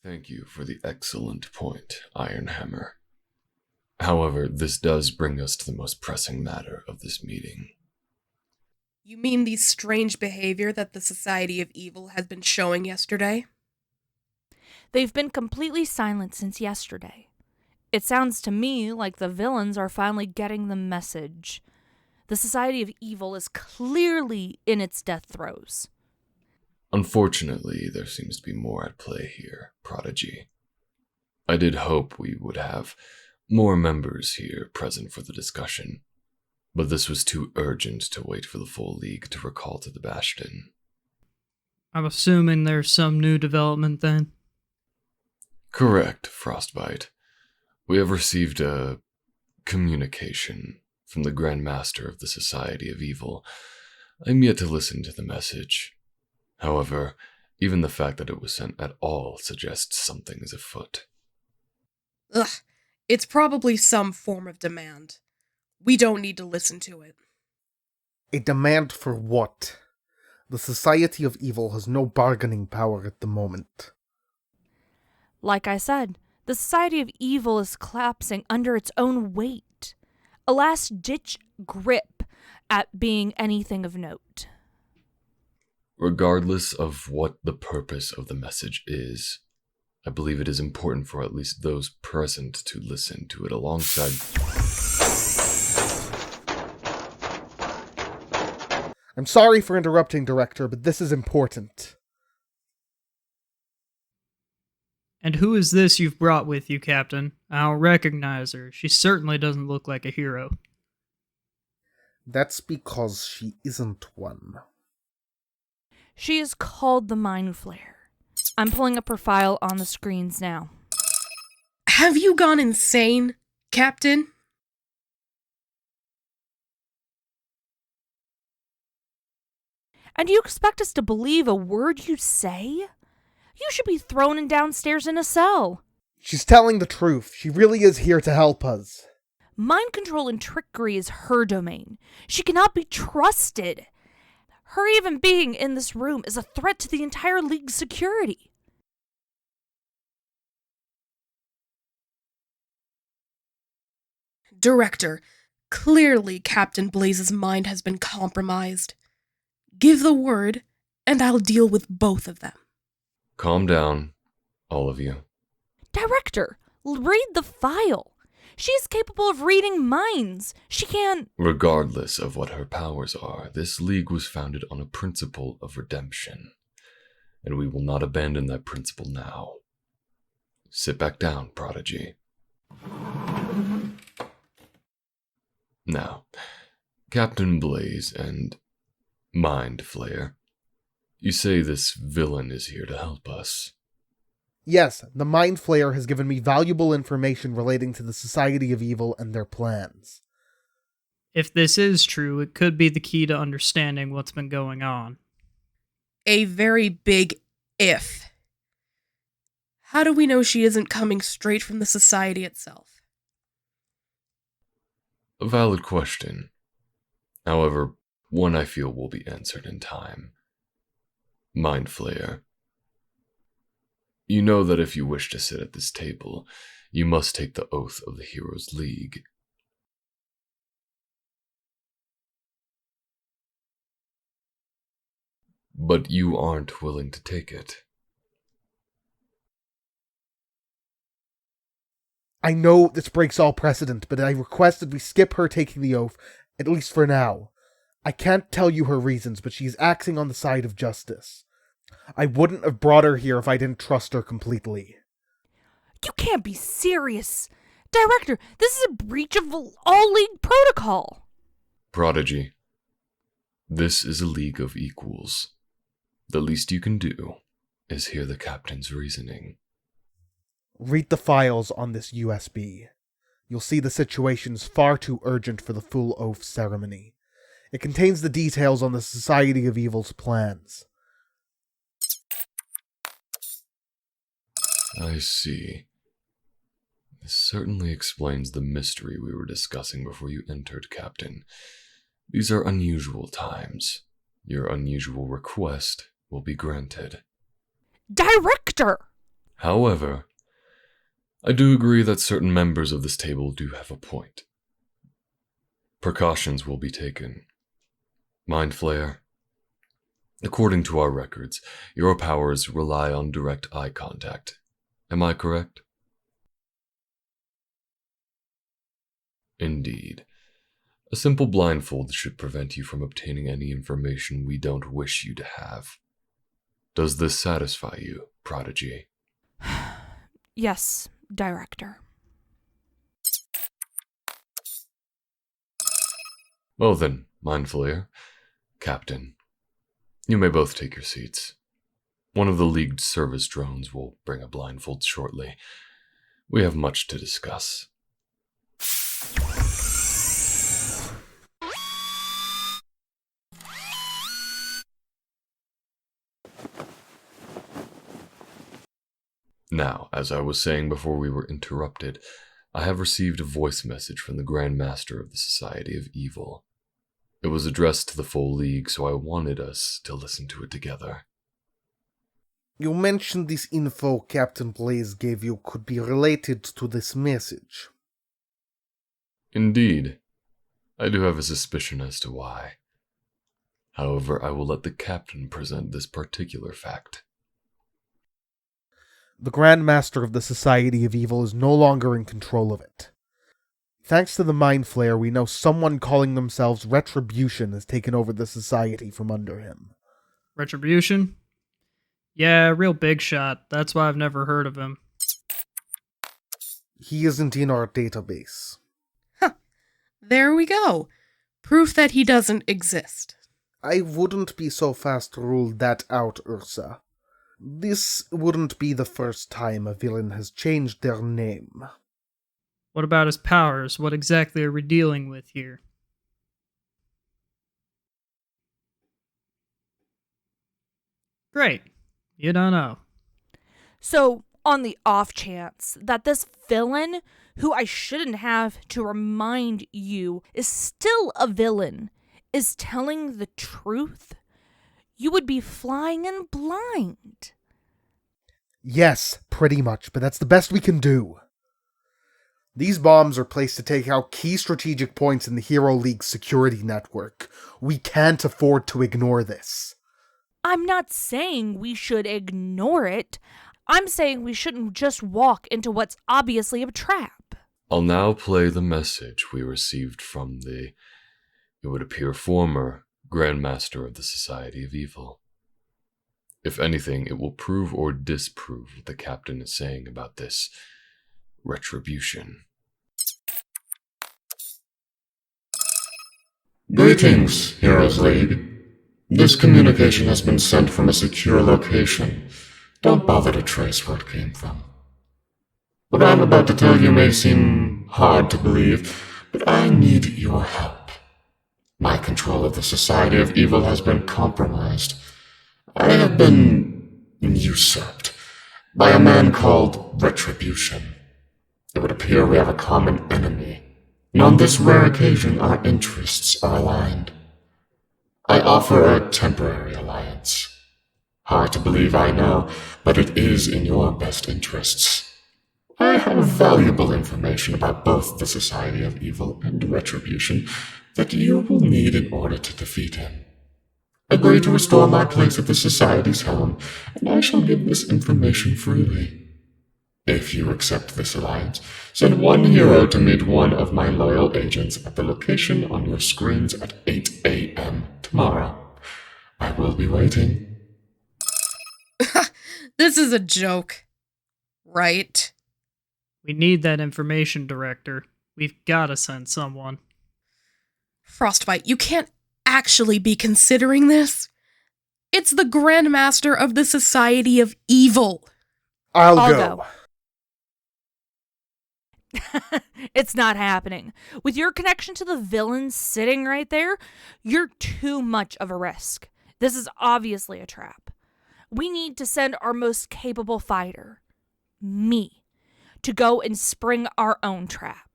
Thank you for the excellent point, Ironhammer. However, this does bring us to the most pressing matter of this meeting. You mean the strange behavior that the Society of Evil has been showing yesterday? They've been completely silent since yesterday. It sounds to me like the villains are finally getting the message. The Society of Evil is clearly in its death throes. Unfortunately, there seems to be more at play here, Prodigy. I did hope we would have more members here present for the discussion, but this was too urgent to wait for the full League to recall to the Bastion. I'm assuming there's some new development then? Correct, Frostbite. We have received a communication from the Grandmaster of the Society of Evil. I'm yet to listen to the message. However, even the fact that it was sent at all suggests something is afoot. Ugh, it's probably some form of demand. We don't need to listen to it. A demand for what? The Society of Evil has no bargaining power at the moment. Like I said, the Society of Evil is collapsing under its own weight. A last-ditch grip at being anything of note. Regardless of what the purpose of the message is, I believe it is important for at least those present to listen to it alongside. I'm sorry for interrupting, Director, but this is important. And who is this you've brought with you, Captain? I don't recognize her. She certainly doesn't look like a hero. That's because she isn't one. She is called the Mind Flayer. I'm pulling up her file on the screens now. Have you gone insane, Captain? And you expect us to believe a word you say? You should be thrown downstairs in a cell. She's telling the truth. She really is here to help us. Mind control and trickery is her domain. She cannot be trusted. Her even being in this room is a threat to the entire League's security. Director, clearly Captain Blaze's mind has been compromised. Give the word, and I'll deal with both of them. Calm down, all of you. Director, read the file. She is capable of reading minds. She can... Regardless of what her powers are, this League was founded on a principle of redemption, and we will not abandon that principle now. Sit back down, Prodigy. Now, Captain Blaze and Mind Flayer, you say this villain is here to help us. Yes, the Mind Flayer has given me valuable information relating to the Society of Evil and their plans. If this is true, it could be the key to understanding what's been going on. A very big if. How do we know she isn't coming straight from the Society itself? A valid question. However, one I feel will be answered in time. Mind Flayer, you know that if you wish to sit at this table, you must take the oath of the Heroes League. But you aren't willing to take it. I know this breaks all precedent, but I requested we skip her taking the oath, at least for now. I can't tell you her reasons, but she's acting on the side of justice. I wouldn't have brought her here if I didn't trust her completely. You can't be serious. Director, this is a breach of all League protocol. Prodigy, this is a league of equals. The least you can do is hear the captain's reasoning. Read the files on this USB. You'll see the situation's far too urgent for the full oath ceremony. It contains the details on the Society of Evil's plans. I see. This certainly explains the mystery we were discussing before you entered, Captain. These are unusual times. Your unusual request will be granted. Director! However, I do agree that certain members of this table do have a point. Precautions will be taken. Mind Flayer, according to our records, your powers rely on direct eye contact. Am I correct? Indeed. A simple blindfold should prevent you from obtaining any information we don't wish you to have. Does this satisfy you, Prodigy? Yes, Director. Well then, Mind Flayer, Captain, you may both take your seats. One of the Leagued service drones will bring a blindfold shortly. We have much to discuss. Now, as I was saying before we were interrupted, I have received a voice message from the Grandmaster of the Society of Evil. It was addressed to the full League, so I wanted us to listen to it together. You mentioned this info Captain Blaze gave you could be related to this message. Indeed. I do have a suspicion as to why. However, I will let the Captain present this particular fact. The Grandmaster of the Society of Evil is no longer in control of it. Thanks to the Mind Flayer, we know someone calling themselves Retribution has taken over the Society from under him. Retribution? Yeah, real big shot. That's why I've never heard of him. He isn't in our database. There we go. Proof that he doesn't exist. I wouldn't be so fast to rule that out, Ursa. This wouldn't be the first time a villain has changed their name. What about his powers? What exactly are we dealing with here? Great. You don't know. So, on the off chance that this villain, who I shouldn't have to remind you is still a villain, is telling the truth, you would be flying in blind. Yes, pretty much, but that's the best we can do. These bombs are placed to take out key strategic points in the Hero League's security network. We can't afford to ignore this. I'm not saying we should ignore it. I'm saying we shouldn't just walk into what's obviously a trap. I'll now play the message we received from the, it would appear, former Grandmaster of the Society of Evil. If anything, it will prove or disprove what the Captain is saying about this retribution. Greetings, Heroes League. This communication has been sent from a secure location. Don't bother to trace where it came from. What I'm about to tell you may seem hard to believe, but I need your help. My control of the Society of Evil has been compromised. I have been usurped by a man called Retribution. It would appear we have a common enemy, and on this rare occasion our interests are aligned. I offer a temporary alliance. Hard to believe, I know, but it is in your best interests. I have valuable information about both the Society of Evil and Retribution that you will need in order to defeat him. Agree to restore my place at the Society's helm, and I shall give this information freely. If you accept this alliance, send one hero to meet one of my loyal agents at the location on your screens at 8 a.m. tomorrow. I will be waiting. This is a joke. Right? We need that information, Director. We've gotta send someone. Frostbite, you can't actually be considering this. It's the Grandmaster of the Society of Evil. I'll I'll go. It's not happening. With your connection to the villain sitting right there, you're too much of a risk. This is obviously a trap. We need to send our most capable fighter, me, to go and spring our own trap.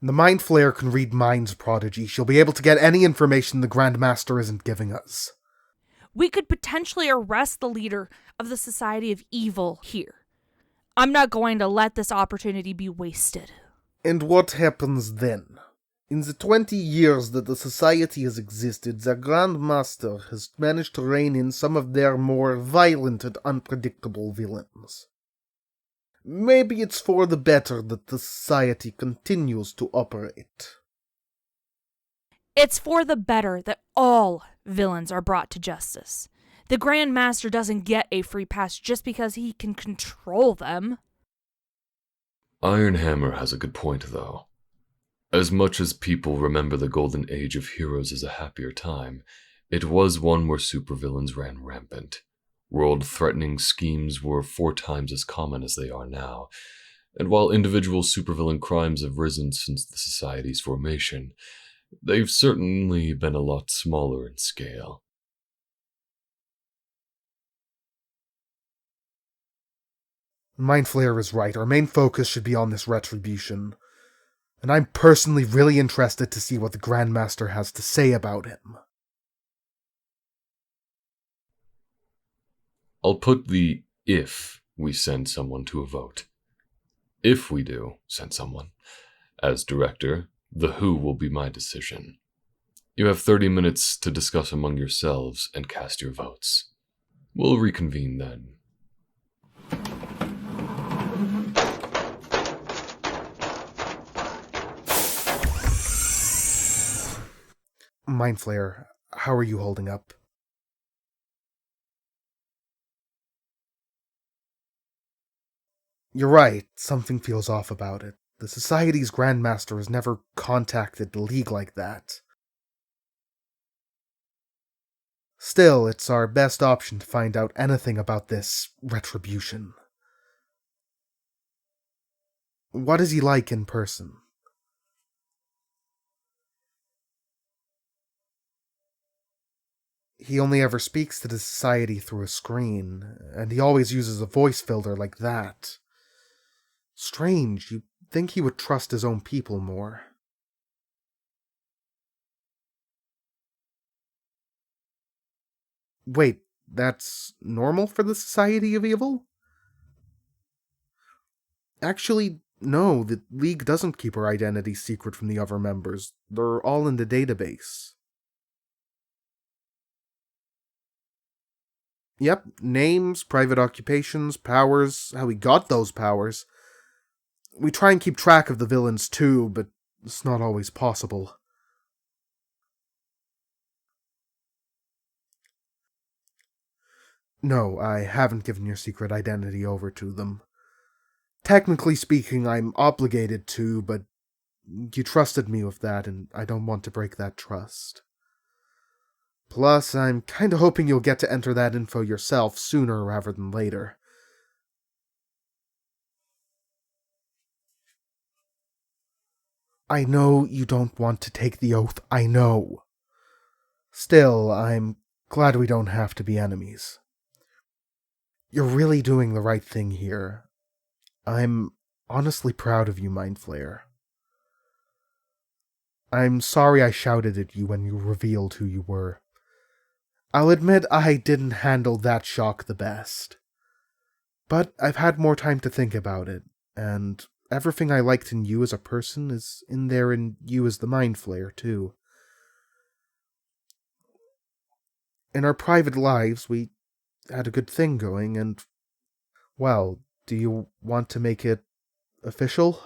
The Mind Flayer can read Mind's Prodigy. She'll be able to get any information the Grandmaster isn't giving us. We could potentially arrest the leader of the Society of Evil here. I'm not going to let this opportunity be wasted. And what happens then? In the 20 years that the society has existed, the Grandmaster has managed to rein in some of their more violent and unpredictable villains. Maybe it's for the better that the society continues to operate. It's for the better that all villains are brought to justice. The Grandmaster doesn't get a free pass just because he can control them. Iron Hammer has a good point, though. As much as people remember the golden age of heroes as a happier time, it was one where supervillains ran rampant. World-threatening schemes were 4 times as common as they are now, and while individual supervillain crimes have risen since the society's formation, they've certainly been a lot smaller in scale. Mind Flayer is right. Our main focus should be on this retribution. And I'm personally really interested to see what the Grandmaster has to say about him. I'll put the if we send someone to a vote. If we do send someone. As director, the who will be my decision. You have 30 minutes to discuss among yourselves and cast your votes. We'll reconvene then. Mind Flayer, how are you holding up? You're right, something feels off about it. The Society's Grandmaster has never contacted the League like that. Still, it's our best option to find out anything about this retribution. What is he like in person? He only ever speaks to the Society through a screen, and he always uses a voice filter like that. Strange, you'd think he would trust his own people more. Wait, that's normal for the Society of Evil? Actually, no, the League doesn't keep her identity secret from the other members. They're all in the database. Yep, names, private occupations, powers, how he got those powers. We try and keep track of the villains too, but it's not always possible. No, I haven't given your secret identity over to them. Technically speaking, I'm obligated to, but you trusted me with that, and I don't want to break that trust. Plus, I'm kinda hoping you'll get to enter that info yourself sooner rather than later. I know you don't want to take the oath, I know. Still, I'm glad we don't have to be enemies. You're really doing the right thing here. I'm honestly proud of you, Mind Flayer. I'm sorry I shouted at you when you revealed who you were. I'll admit I didn't handle that shock the best. But I've had more time to think about it, and everything I liked in you as a person is in there in you as the Mind Flayer, too. In our private lives, we had a good thing going, and, well, do you want to make it official?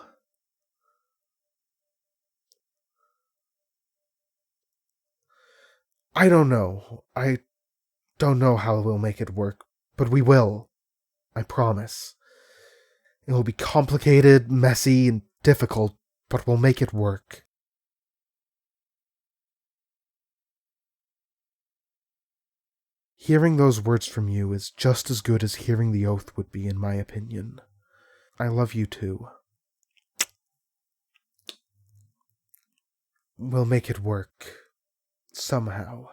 I don't know. I don't know how we'll make it work, but we will. I promise. It will be complicated, messy, and difficult, but we'll make it work. Hearing those words from you is just as good as hearing the oath would be, in my opinion. I love you too. We'll make it work. Somehow.